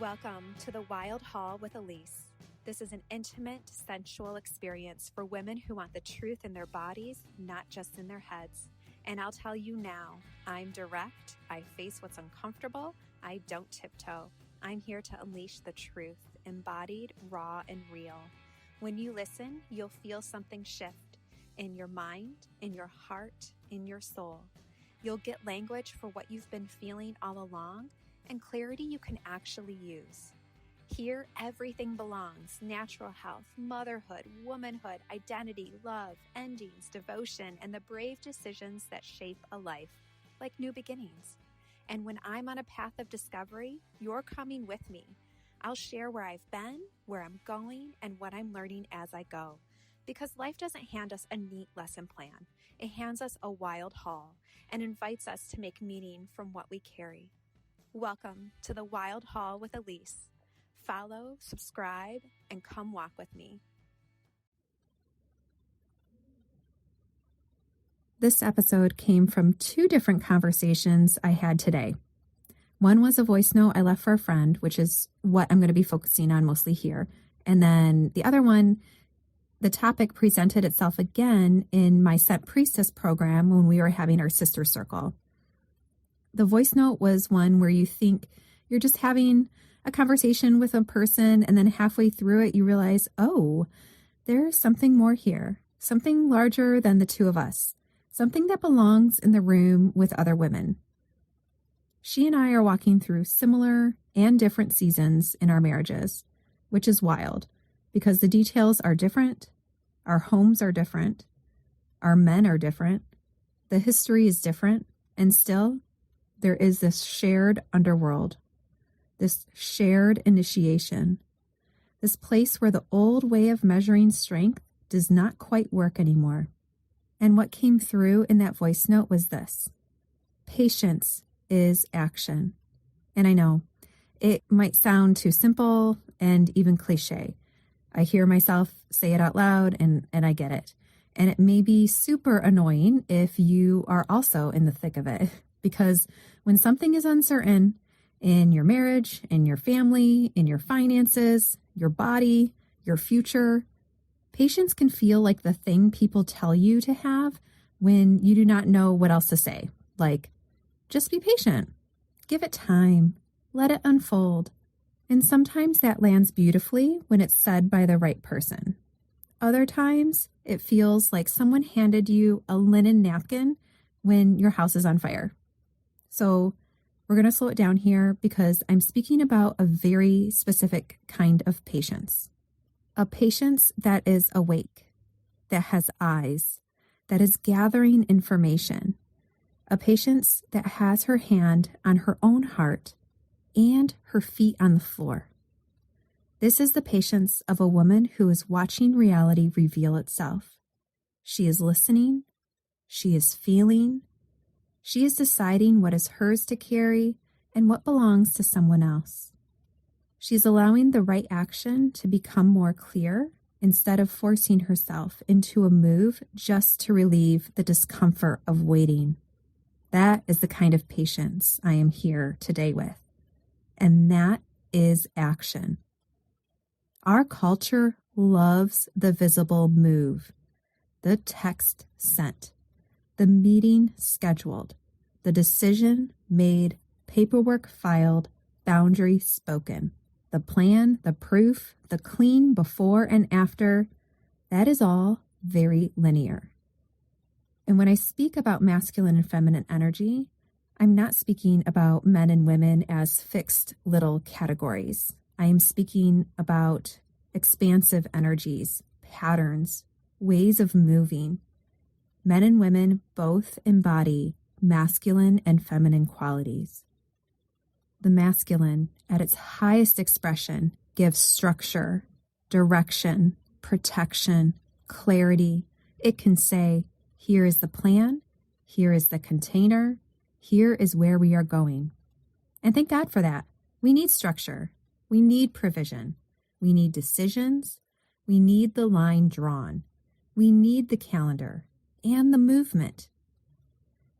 Welcome to the Wild Hall with Elise. This is an intimate, sensual experience for women who want the truth in their bodies, not just in their heads. And I'll tell you now, I'm direct, I face what's uncomfortable, I don't tiptoe. I'm here to unleash the truth, embodied, raw, and real. When you listen, you'll feel something shift in your mind, in your heart, in your soul. You'll get language for what you've been feeling all along, and clarity you can actually use. Here, everything belongs: natural health, motherhood, womanhood, identity, love, endings, devotion, and the brave decisions that shape a life, like new beginnings. And when I'm on a path of discovery, you're coming with me. I'll share where I've been, where I'm going, and what I'm learning as I go. Because life doesn't hand us a neat lesson plan. It hands us a wild haul and invites us to make meaning from what we carry. Welcome to the Wild Hall with Elise. Follow, subscribe, and come walk with me. This episode came from two different conversations I had today. One was a voice note I left for a friend, which is what I'm going to be focusing on mostly here. And then the other one, the topic presented itself again in my Set Priestess program when we were having our sister circle. The voice note was one where you think you're just having a conversation with a person, and then halfway through it, you realize, oh, there's something more here, something larger than the two of us, something that belongs in the room with other women. She and I are walking through similar and different seasons in our marriages, which is wild because the details are different, our homes are different, our men are different, the history is different, and still, there is this shared underworld, this shared initiation, this place where the old way of measuring strength does not quite work anymore. And what came through in that voice note was this: patience is action. And I know it might sound too simple and even cliche. I hear myself say it out loud and I get it. And it may be super annoying if you are also in the thick of it. Because when something is uncertain in your marriage, in your family, in your finances, your body, your future, patience can feel like the thing people tell you to have when you do not know what else to say. Like, just be patient, give it time, let it unfold. And sometimes that lands beautifully when it's said by the right person. Other times it feels like someone handed you a linen napkin when your house is on fire. So we're going to slow it down here because I'm speaking about a very specific kind of patience. A patience that is awake, that has eyes, that is gathering information. A patience that has her hand on her own heart and her feet on the floor. This is the patience of a woman who is watching reality reveal itself. She is listening. She is feeling. She is deciding what is hers to carry and what belongs to someone else. She's allowing the right action to become more clear instead of forcing herself into a move just to relieve the discomfort of waiting. That is the kind of patience I am here today with. And that is action. Our culture loves the visible move, the text sent, the meeting scheduled, the decision made, paperwork filed, boundary spoken, the plan, the proof, the clean before and after. That is all very linear. And when I speak about masculine and feminine energy, I'm not speaking about men and women as fixed little categories. I am speaking about expansive energies, patterns, ways of moving. Men and women both embody masculine and feminine qualities. The masculine, at its highest expression, gives structure, direction, protection, clarity. It can say, here is the plan, here is the container, here is where we are going. And thank God for that. We need structure. We need provision. We need decisions. We need the line drawn. We need the calendar and the movement.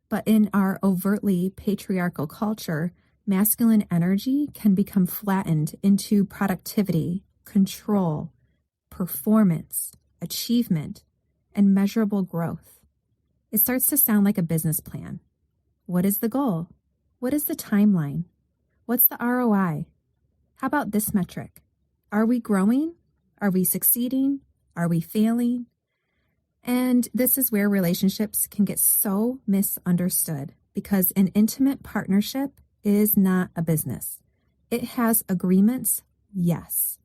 But in our overtly patriarchal culture, Masculine energy can become flattened into productivity, control, performance, achievement, and measurable growth. It starts to sound like a business plan. What is the goal? What is the timeline? What's the ROI? How about this metric? Are we growing? Are we succeeding? Are we failing? And this is where relationships can get so misunderstood because an intimate partnership is not a business. It has agreements, yes.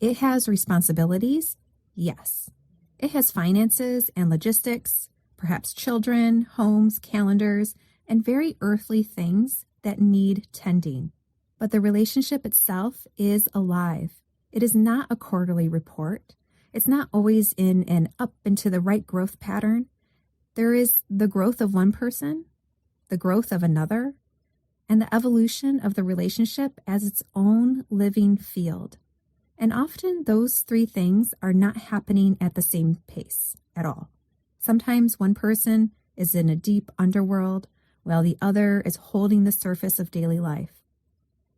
It has responsibilities, yes. It has finances and logistics, perhaps children, homes, calendars, and very earthly things that need tending. But the relationship itself is alive. It is not a quarterly report. It's not always in an up and to the right growth pattern. There is the growth of one person, the growth of another, and the evolution of the relationship as its own living field. And often those three things are not happening at the same pace at all. Sometimes one person is in a deep underworld while the other is holding the surface of daily life.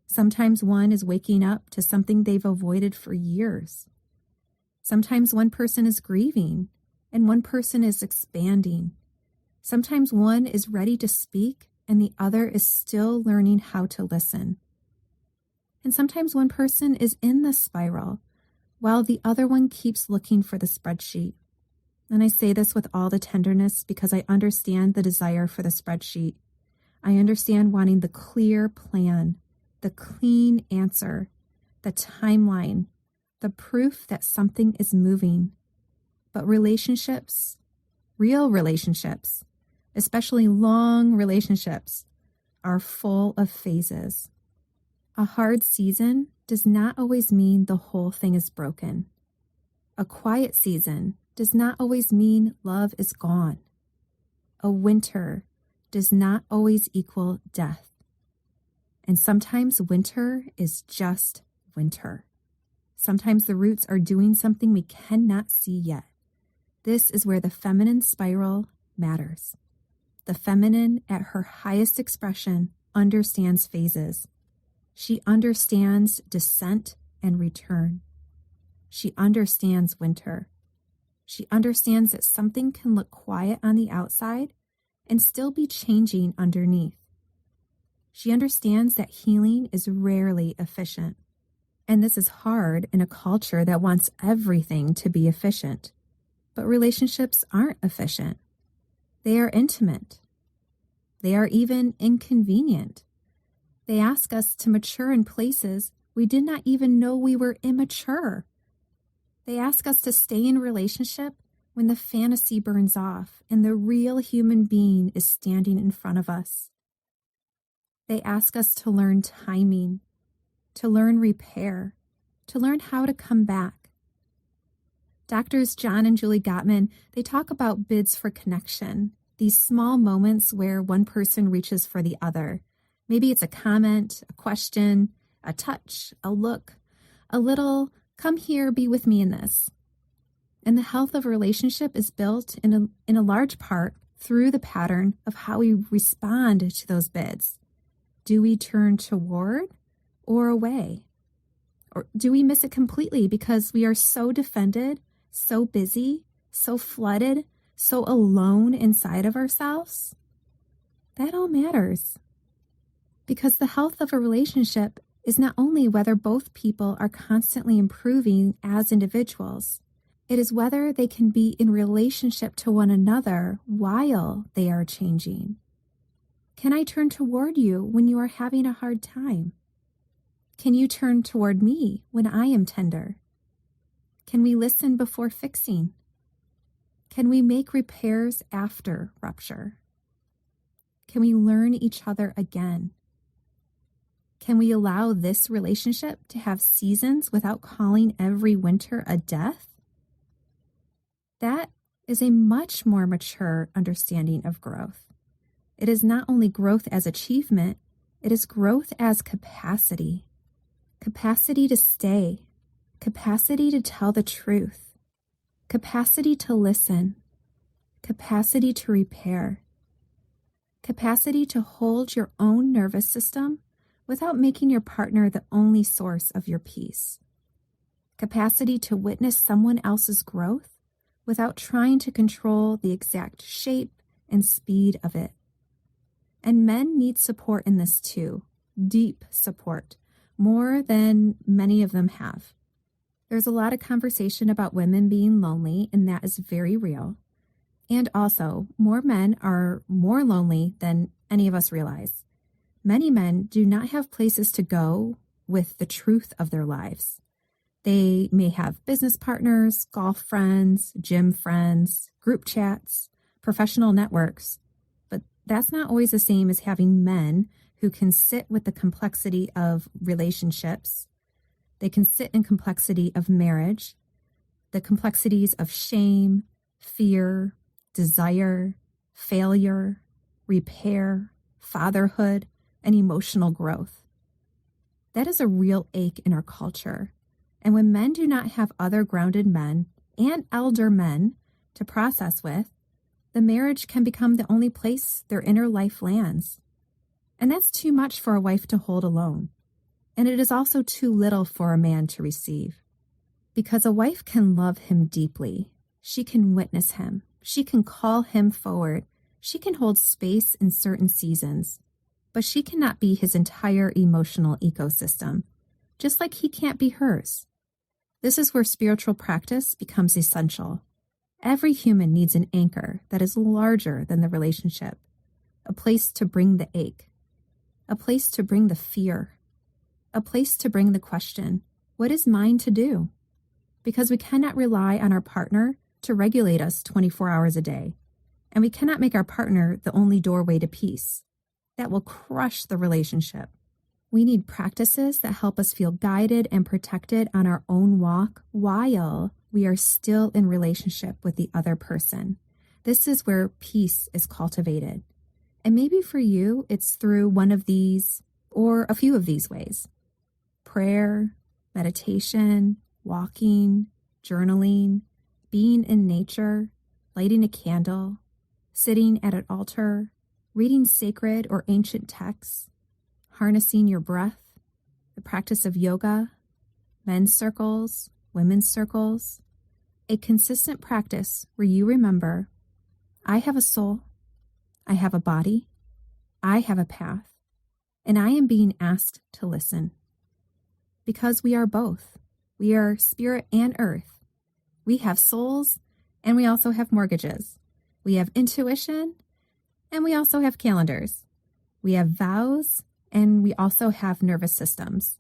Sometimes one is waking up to something they've avoided for years. Sometimes one person is grieving and one person is expanding. Sometimes one is ready to speak and the other is still learning how to listen. And sometimes one person is in the spiral while the other one keeps looking for the spreadsheet. And I say this with all the tenderness because I understand the desire for the spreadsheet. I understand wanting the clear plan, the clean answer, the timeline, the proof that something is moving. But relationships, real relationships, especially long relationships, are full of phases. A hard season does not always mean the whole thing is broken. A quiet season does not always mean love is gone. A winter does not always equal death. And sometimes winter is just winter. Sometimes the roots are doing something we cannot see yet. This is where the feminine spiral matters. The feminine at her highest expression understands phases. She understands descent and return. She understands winter. She understands that something can look quiet on the outside and still be changing underneath. She understands that healing is rarely efficient. And this is hard in a culture that wants everything to be efficient. But relationships aren't efficient. They are intimate. They are even inconvenient. They ask us to mature in places we did not even know we were immature. They ask us to stay in relationship when the fantasy burns off and the real human being is standing in front of us. They ask us to learn timing, to learn repair, to learn how to come back. Doctors John and Julie Gottman, they talk about bids for connection, these small moments where one person reaches for the other. Maybe it's a comment, a question, a touch, a look, a little, come here, be with me in this. And the health of a relationship is built in a large part through the pattern of how we respond to those bids. Do we turn toward or away? Or do we miss it completely because we are so defended, so busy, so flooded, so alone inside of ourselves? That all matters. Because the health of a relationship is not only whether both people are constantly improving as individuals, it is whether they can be in relationship to one another while they are changing. Can I turn toward you when you are having a hard time? Can you turn toward me when I am tender? Can we listen before fixing? Can we make repairs after rupture? Can we learn each other again? Can we allow this relationship to have seasons without calling every winter a death? That is a much more mature understanding of growth. It is not only growth as achievement, it is growth as capacity. Capacity to stay, capacity to tell the truth, capacity to listen, capacity to repair, capacity to hold your own nervous system without making your partner the only source of your peace. Capacity to witness someone else's growth without trying to control the exact shape and speed of it. And men need support in this too, deep support, more than many of them have. There's a lot of conversation about women being lonely, and that is very real. And also, more men are more lonely than any of us realize. Many men do not have places to go with the truth of their lives. They may have business partners, golf friends, gym friends, group chats, professional networks, but that's not always the same as having men who can sit with the complexity of relationships. They can sit in complexity of marriage, the complexities of shame, fear, desire, failure, repair, fatherhood, and emotional growth. That is a real ache in our culture. And when men do not have other grounded men and elder men to process with, the marriage can become the only place their inner life lands. And that's too much for a wife to hold alone. And it is also too little for a man to receive. Because a wife can love him deeply. She can witness him. She can call him forward. She can hold space in certain seasons. But she cannot be his entire emotional ecosystem, just like he can't be hers. This is where spiritual practice becomes essential. Every human needs an anchor that is larger than the relationship, a place to bring the ache, a place to bring the fear, a place to bring the question, what is mine to do? Because we cannot rely on our partner to regulate us 24 hours a day, and we cannot make our partner the only doorway to peace. That will crush the relationship. We need practices that help us feel guided and protected on our own walk while we are still in relationship with the other person. This is where peace is cultivated. And maybe for you, it's through one of these or a few of these ways. Prayer, meditation, walking, journaling, being in nature, lighting a candle, sitting at an altar, reading sacred or ancient texts, harnessing your breath, the practice of yoga, men's circles, women's circles, a consistent practice where you remember, I have a soul, I have a body, I have a path, and I am being asked to listen. Because we are both. We are spirit and earth. We have souls, and we also have mortgages. We have intuition, and we also have calendars. We have vows, and we also have nervous systems.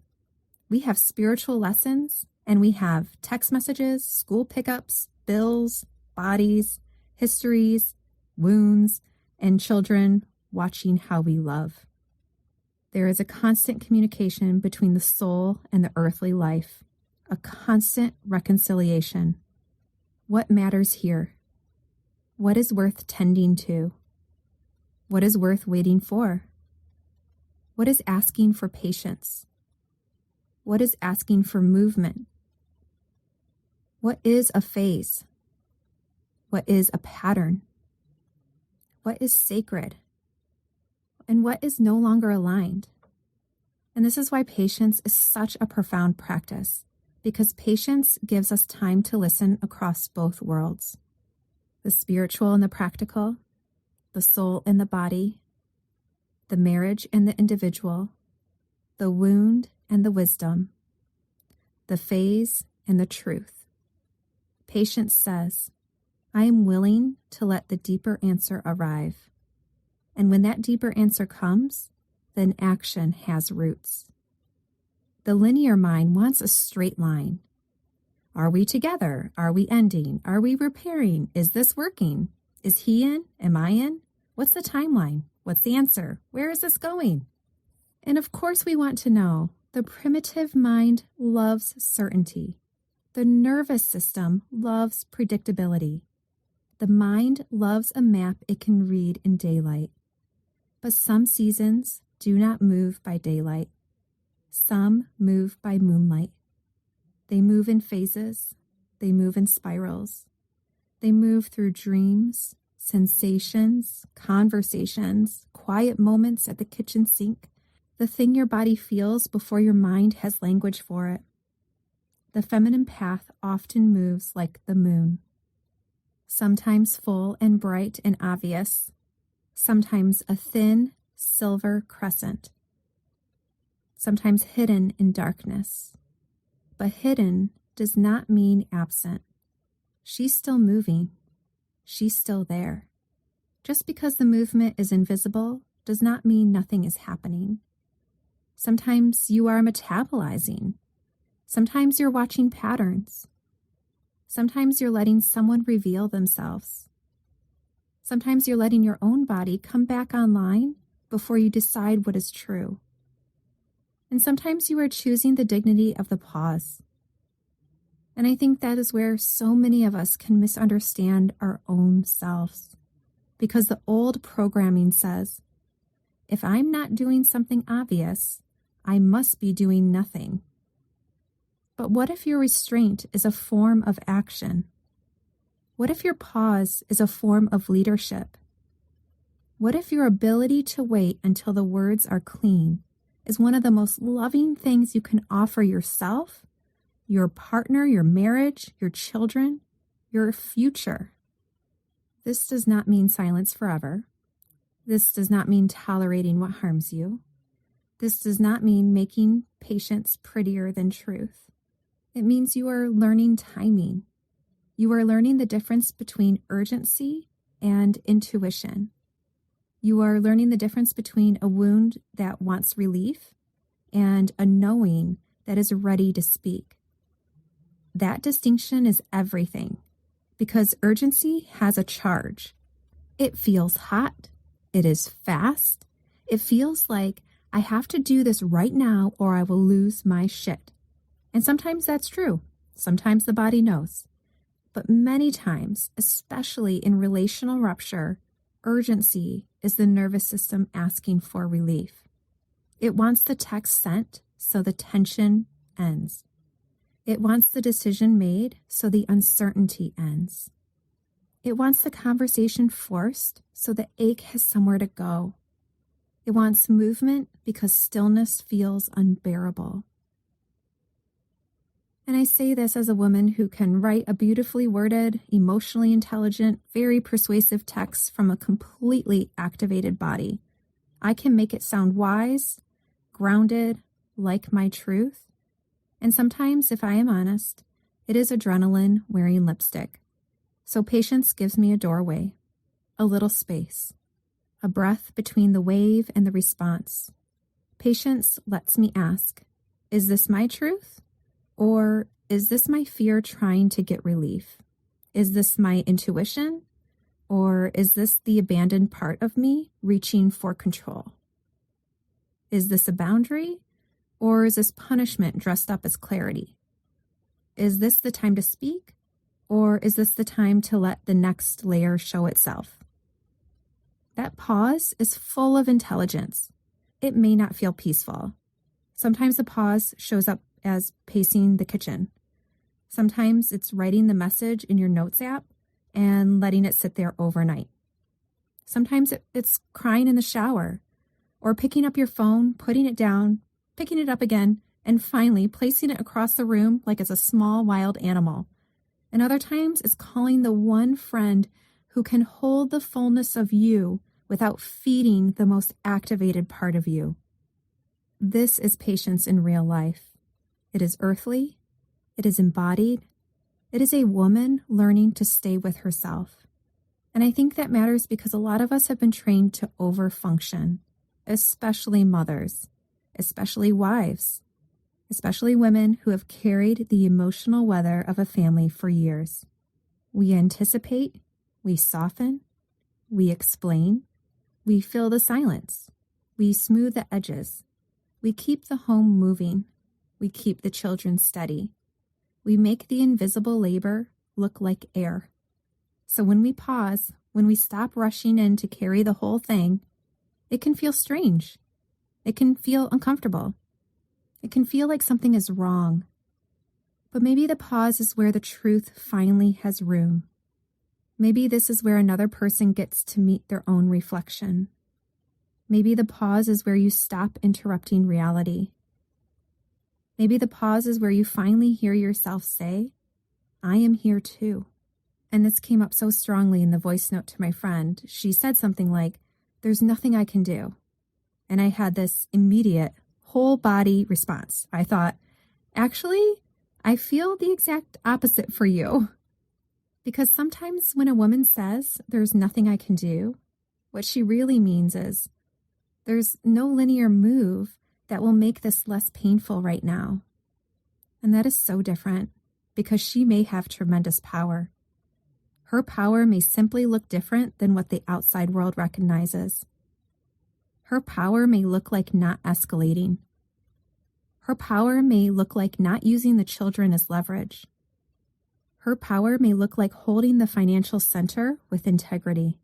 We have spiritual lessons, and we have text messages, school pickups, bills, bodies, histories, wounds, and children watching how we love. There is a constant communication between the soul and the earthly life, a constant reconciliation. What matters here? What is worth tending to? What is worth waiting for? What is asking for patience? What is asking for movement? What is a phase? What is a pattern? What is sacred? And what is no longer aligned? And this is why patience is such a profound practice, because patience gives us time to listen across both worlds, the spiritual and the practical, the soul and the body, the marriage and the individual, the wound and the wisdom, the phase and the truth. Patience says, I am willing to let the deeper answer arrive. And when that deeper answer comes, then action has roots. The linear mind wants a straight line. Are we together? Are we ending? Are we repairing? Is this working? Is he in? Am I in? What's the timeline? What's the answer? Where is this going? And of course we want to know. The primitive mind loves certainty. The nervous system loves predictability. The mind loves a map it can read in daylight. But some seasons do not move by daylight. Some move by moonlight. They move in phases. They move in spirals. They move through dreams, sensations, conversations, quiet moments at the kitchen sink, the thing your body feels before your mind has language for it. The feminine path often moves like the moon, sometimes full and bright and obvious, sometimes a thin silver crescent, sometimes hidden in darkness. But hidden does not mean absent. She's still moving. She's still there. Just because the movement is invisible does not mean nothing is happening. Sometimes you are metabolizing. Sometimes you're watching patterns. Sometimes you're letting someone reveal themselves. Sometimes you're letting your own body come back online before you decide what is true. And sometimes you are choosing the dignity of the pause. And I think that is where so many of us can misunderstand our own selves. Because the old programming says, if I'm not doing something obvious, I must be doing nothing. But what if your restraint is a form of action? What if your pause is a form of leadership? What if your ability to wait until the words are clean is one of the most loving things you can offer yourself, your partner, your marriage, your children, your future? This does not mean silence forever. This does not mean tolerating what harms you. This does not mean making patience prettier than truth. It means you are learning timing. You are learning the difference between urgency and intuition. You are learning the difference between a wound that wants relief and a knowing that is ready to speak. That distinction is everything, because urgency has a charge. It feels hot. It is fast. It feels like I have to do this right now or I will lose my shit. And sometimes that's true. Sometimes the body knows. But many times, especially in relational rupture, urgency is the nervous system asking for relief. It wants the text sent so the tension ends. It wants the decision made so the uncertainty ends. It wants the conversation forced so the ache has somewhere to go. It wants movement because stillness feels unbearable. And I say this as a woman who can write a beautifully worded, emotionally intelligent, very persuasive text from a completely activated body. I can make it sound wise, grounded, like my truth. And sometimes, if I am honest, it is adrenaline wearing lipstick. So patience gives me a doorway, a little space, a breath between the wave and the response. Patience lets me ask, is this my truth? Or is this my fear trying to get relief? Is this my intuition? Or is this the abandoned part of me reaching for control? Is this a boundary? Or is this punishment dressed up as clarity? Is this the time to speak? Or is this the time to let the next layer show itself? That pause is full of intelligence. It may not feel peaceful. Sometimes the pause shows up as pacing the kitchen. Sometimes it's writing the message in your notes app and letting it sit there overnight. Sometimes it's crying in the shower, or picking up your phone, putting it down, picking it up again, and finally placing it across the room like it's a small wild animal. And other times it's calling the one friend who can hold the fullness of you without feeding the most activated part of you. This is patience in real life. It is earthly. It is embodied. It is a woman learning to stay with herself. And I think that matters because a lot of us have been trained to overfunction, especially mothers, especially wives, especially women who have carried the emotional weather of a family for years. We anticipate, we soften, we explain, we fill the silence, we smooth the edges, we keep the home moving. We keep the children steady. We make the invisible labor look like air. So when we pause, when we stop rushing in to carry the whole thing, it can feel strange. It can feel uncomfortable. It can feel like something is wrong. But maybe the pause is where the truth finally has room. Maybe this is where another person gets to meet their own reflection. Maybe the pause is where you stop interrupting reality. Maybe the pause is where you finally hear yourself say, I am here too. And this came up so strongly in the voice note to my friend. She said something like, there's nothing I can do. And I had this immediate whole body response. I thought, actually, I feel the exact opposite for you. Because sometimes when a woman says, there's nothing I can do, what she really means is, there's no linear move that will make this less painful right now. And that is so different because she may have tremendous power. Her power may simply look different than what the outside world recognizes. Her power may look like not escalating. Her power may look like not using the children as leverage. Her power may look like holding the financial center with integrity.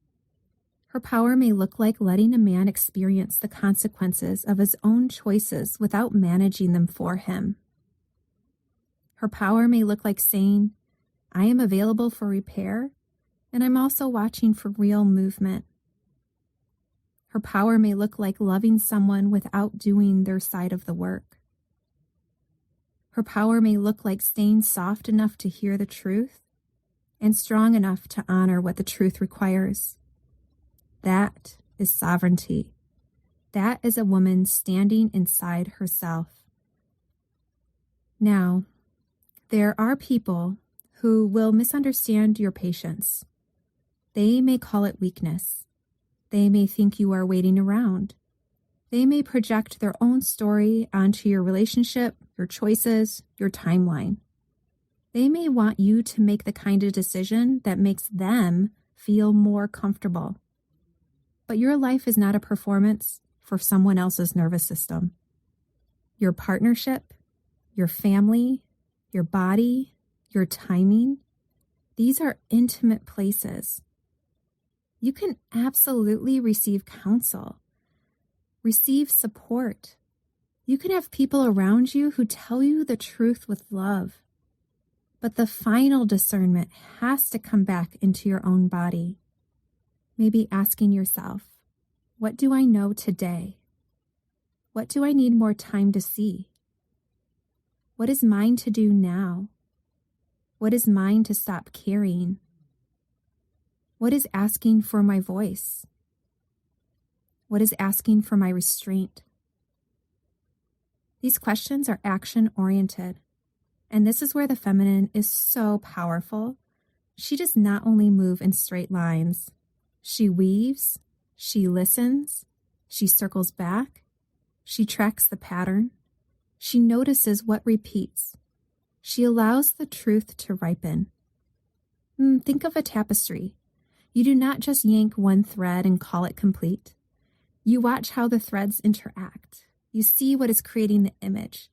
Her power may look like letting a man experience the consequences of his own choices without managing them for him. Her power may look like saying, I am available for repair, and I'm also watching for real movement. Her power may look like loving someone without doing their side of the work. Her power may look like staying soft enough to hear the truth and strong enough to honor what the truth requires. That is sovereignty. That is a woman standing inside herself. Now, there are people who will misunderstand your patience. They may call it weakness. They may think you are waiting around. They may project their own story onto your relationship, your choices, your timeline. They may want you to make the kind of decision that makes them feel more comfortable. But your life is not a performance for someone else's nervous system. Your partnership, your family, your body, your timing, these are intimate places. You can absolutely receive counsel, receive support. You can have people around you who tell you the truth with love. But the final discernment has to come back into your own body. Maybe asking yourself, what do I know today? What do I need more time to see? What is mine to do now? What is mine to stop carrying? What is asking for my voice? What is asking for my restraint? These questions are action-oriented, and this is where the feminine is so powerful. She does not only move in straight lines. She weaves, she listens, she circles back, she tracks the pattern, she notices what repeats, she allows the truth to ripen. Think of a tapestry. You do not just yank one thread and call it complete. You watch how the threads interact. You see what is creating the image.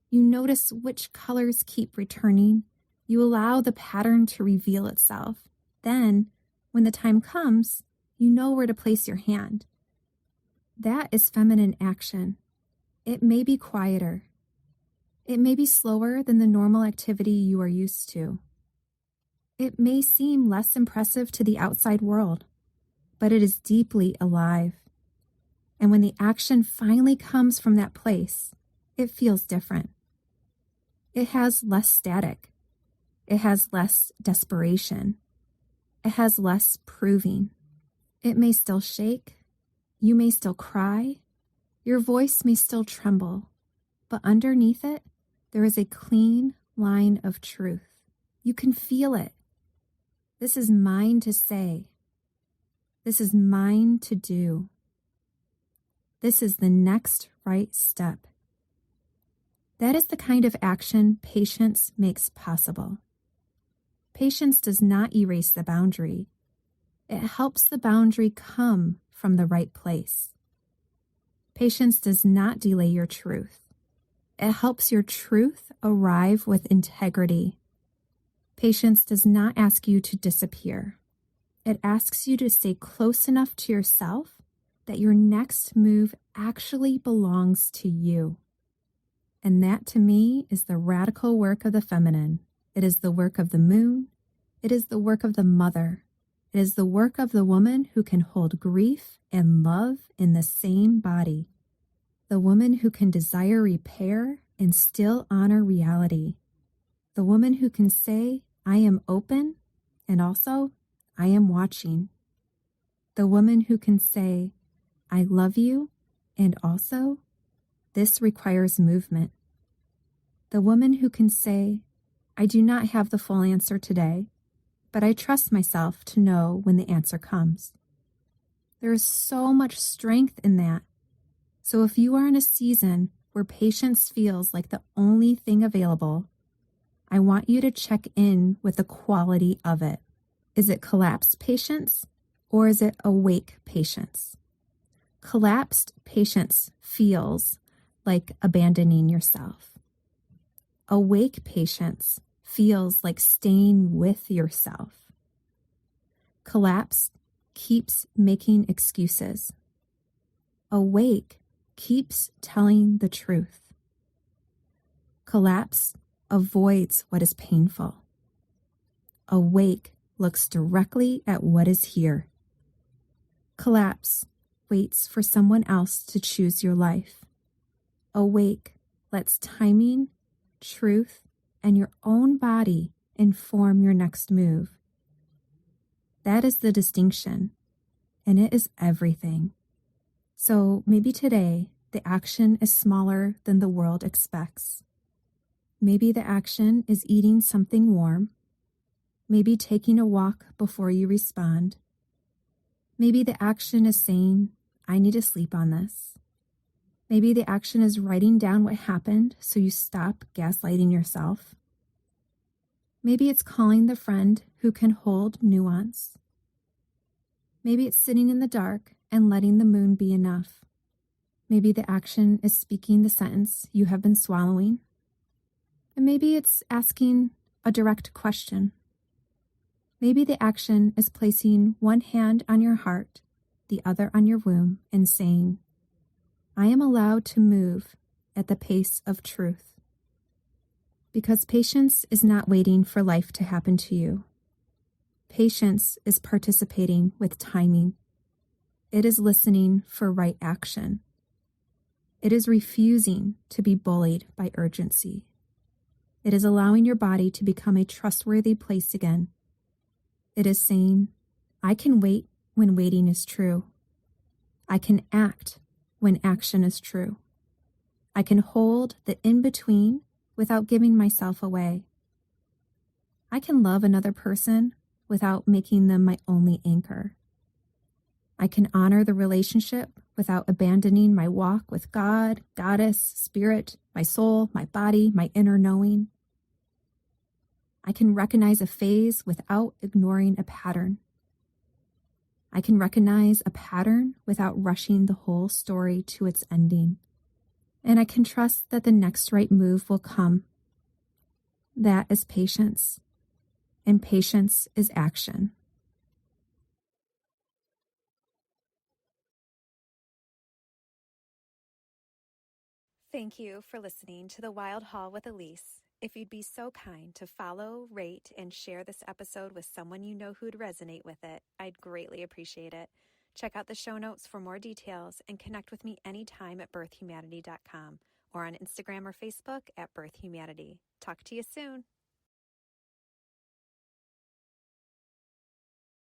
You notice which colors keep returning. You allow the pattern to reveal itself. Then, when the time comes, you know where to place your hand. That is feminine action. It may be quieter. It may be slower than the normal activity you are used to. It may seem less impressive to the outside world, but it is deeply alive. And when the action finally comes from that place, it feels different. It has less static. It has less desperation. It has less proving. It may still shake. You may still cry. Your voice may still tremble. But underneath it, there is a clean line of truth. You can feel it. This is mine to say. This is mine to do. This is the next right step. That is the kind of action patience makes possible. Patience does not erase the boundary. It helps the boundary come from the right place. Patience does not delay your truth. It helps your truth arrive with integrity. Patience does not ask you to disappear. It asks you to stay close enough to yourself that your next move actually belongs to you. And that, to me, is the radical work of the feminine. It is the work of the moon. It is the work of the mother. It is the work of the woman who can hold grief and love in the same body. The woman who can desire repair and still honor reality. The woman who can say, I am open, and also, I am watching. The woman who can say, I love you, and also, this requires movement. The woman who can say, I do not have the full answer today, but I trust myself to know when the answer comes. There is so much strength in that. So if you are in a season where patience feels like the only thing available, I want you to check in with the quality of it. Is it collapsed patience or is it awake patience? Collapsed patience feels like abandoning yourself. Awake patience feels like staying with yourself. Collapse keeps making excuses. Awake keeps telling the truth. Collapse avoids what is painful. Awake looks directly at what is here. Collapse waits for someone else to choose your life. Awake lets timing, truth, and your own body inform your next move. That is the distinction, and it is everything. So maybe today the action is smaller than the world expects. Maybe the action is eating something warm. Maybe taking a walk before you respond. Maybe the action is saying, I need to sleep on this. Maybe the action is writing down what happened so you stop gaslighting yourself. Maybe it's calling the friend who can hold nuance. Maybe it's sitting in the dark and letting the moon be enough. Maybe the action is speaking the sentence you have been swallowing. And maybe it's asking a direct question. Maybe the action is placing one hand on your heart, the other on your womb, and saying, I am allowed to move at the pace of truth. Because patience is not waiting for life to happen to you. Patience is participating with timing. It is listening for right action. It is refusing to be bullied by urgency. It is allowing your body to become a trustworthy place again. It is saying, I can wait when waiting is true. I can act when action is true. I can hold the in-between without giving myself away. I can love another person without making them my only anchor. I can honor the relationship without abandoning my walk with God, Goddess, Spirit, my soul, my body, my inner knowing. I can recognize a phase without ignoring a pattern. I can recognize a pattern without rushing the whole story to its ending. And I can trust that the next right move will come. That is patience. And patience is action. Thank you for listening to The Wild Hall with Elise. If you'd be so kind to follow, rate, and share this episode with someone you know who'd resonate with it, I'd greatly appreciate it. Check out the show notes for more details and connect with me anytime at birthhumanity.com or on Instagram or Facebook at birthhumanity. Talk to you soon.